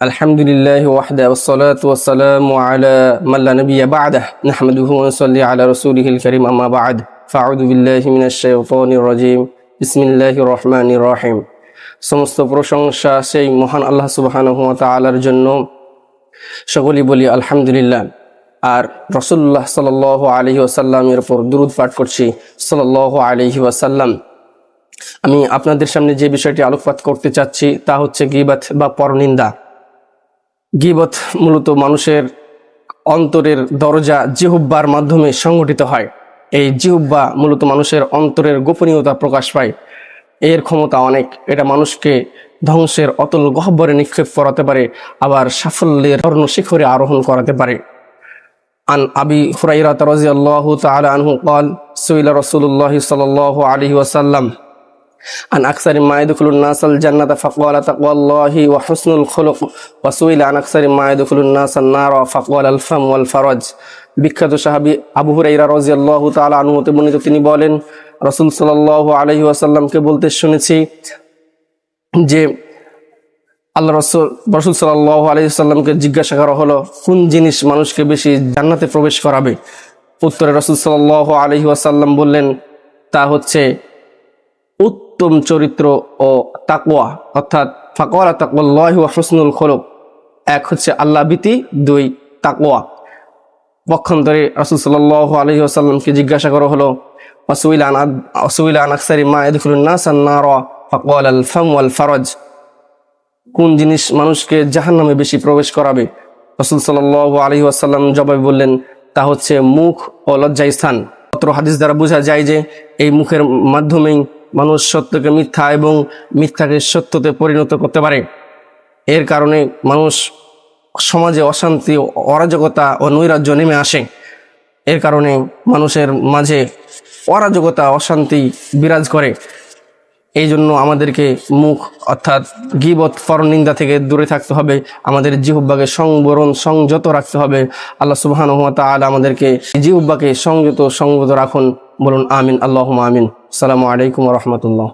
আলহামদুলিল্লাহ ওয়াহদা ওয়াসসালাতু ওয়াসসালামু আলা মান লা নাবিয়্যা বা'দাহু নাহমাদুহু ওয়া নুসাল্লি আলা রাসূলিহিল কারীম আম্মা বা'দ ফাআউযু বিল্লাহি মিনাশ শাইতানির রাজীম বিসমিল্লাহির রহমানির রহিম। সমস্ত প্রশংসা সেই মহান আল্লাহ সুবহানাহু ওয়া তাআলার জন্য, সকলেই বলি আলহামদুলিল্লাহ। আর রাসূলুল্লাহ সাল্লাল্লাহু আলাইহি ওয়াসাল্লামের উপর দুরূদ পাঠ করছি সাল্লাল্লাহু আলাইহি ওয়াসাল্লাম। আমি আপনাদের সামনে যে বিষয়টি আলোকপাত করতে চাচ্ছি তা হচ্ছে গীবত বা পরনিন্দা। গীবত মূলত মানুষের অন্তরের দরজা জিহ্বার মাধ্যমে সংগঠিত হয়। এই জিহ্বা মূলত মানুষের অন্তরের গোপনীয়তা প্রকাশ পায়। এর ক্ষমতা অনেক। এটা মানুষকে ধ্বংসের অতল গহ্বরে নিক্ষেপ করাতে পারে, আবার সাফল্যের স্বর্ণ শিখরে আরোহণ করাতে পারে। আন আবি হুরায়রা রাদিয়াল্লাহু তাআলা আনহু قال সুইলা রাসূলুল্লাহ সাল্লাল্লাহু আলাইহি ওয়াসাল্লাম عن أكثر ما يدخل الناس الجنة فقال تقوى الله وحسن الخلق وسئل عن أكثر ما يدخل الناس النار فقال الفم والفرج। বিখ্যাত সাহাবী আবু হুরায়রা রাদিয়াল্লাহু তাআলা আনহু হতে বর্ণিত, তিনি বলেন রাসূল সাল্লাল্লাহু আলাইহি ওয়াসাল্লামকে বলতে শুনেছি যে আল্লাহ রাসূল সাল্লাল্লাহু আলাইহি ওয়াসাল্লামকে জিজ্ঞাসা করা হলো, কোন জিনিস মানুষকে বেশি জান্নাতে প্রবেশ করাবে? উত্তরে রাসূল সাল্লাল্লাহু আলাইহি ওয়াসাল্লাম বললেন, তা হচ্ছে উত্তম চরিত্র ও তাকওয়া, অর্থাৎ ফাকালা তাকওয়াল্লাহি ওয়া হুসনুল খুলুক। এক হচ্ছে আল্লাহ ভীতি, দুই তাকওয়া। পক্ষান্তরে রাসূল সাল্লাল্লাহু আলাইহি ওয়াসাল্লামকে জিজ্ঞাসা করা হলো ওয়াসুইলা আন আকসারি মা ইয়াদখুলুন নাস আন-নার ফাকালা আল-ফাম ওয়াল ফারজ। কোন জিনিস মানুষকে জাহান্নামে বেশি প্রবেশ করাবে? রাসূল সাল্লাল্লাহু আলাইহি ওয়াসাল্লাম জবাবে বললেন, তা হচ্ছে মুখ ও লজ্জাস্থান। পত্র হাদিস দ্বারা বোঝা যায় যে এই মুখের মাধ্যমেই মানুষ সত্যকে মিথ্যা এবং মিথ্যাকে সত্যতে পরিণত করতে পারে। এর কারণে মানুষ সমাজে অশান্তি, অরাজকতা ও নৈরাজ্য নেমে আসে। এর কারণে মানুষের মাঝে অরাজকতা, অশান্তি বিরাজ করে। এই জন্য আমাদেরকে মুখ অর্থাৎ গীবত পরনিন্দা থেকে দূরে থাকতে হবে। আমাদের জিহ্বাকে সংযত রাখতে হবে। আল্লাহ সুবহানাহু ওয়া তাআলা আমাদেরকে জিহ্বাকে সংযত রাখুন। বলুন আমিন, আল্লাহুম্মা আমিন। আসসালামু আলাইকুম ওয়া রাহমাতুল্লাহ।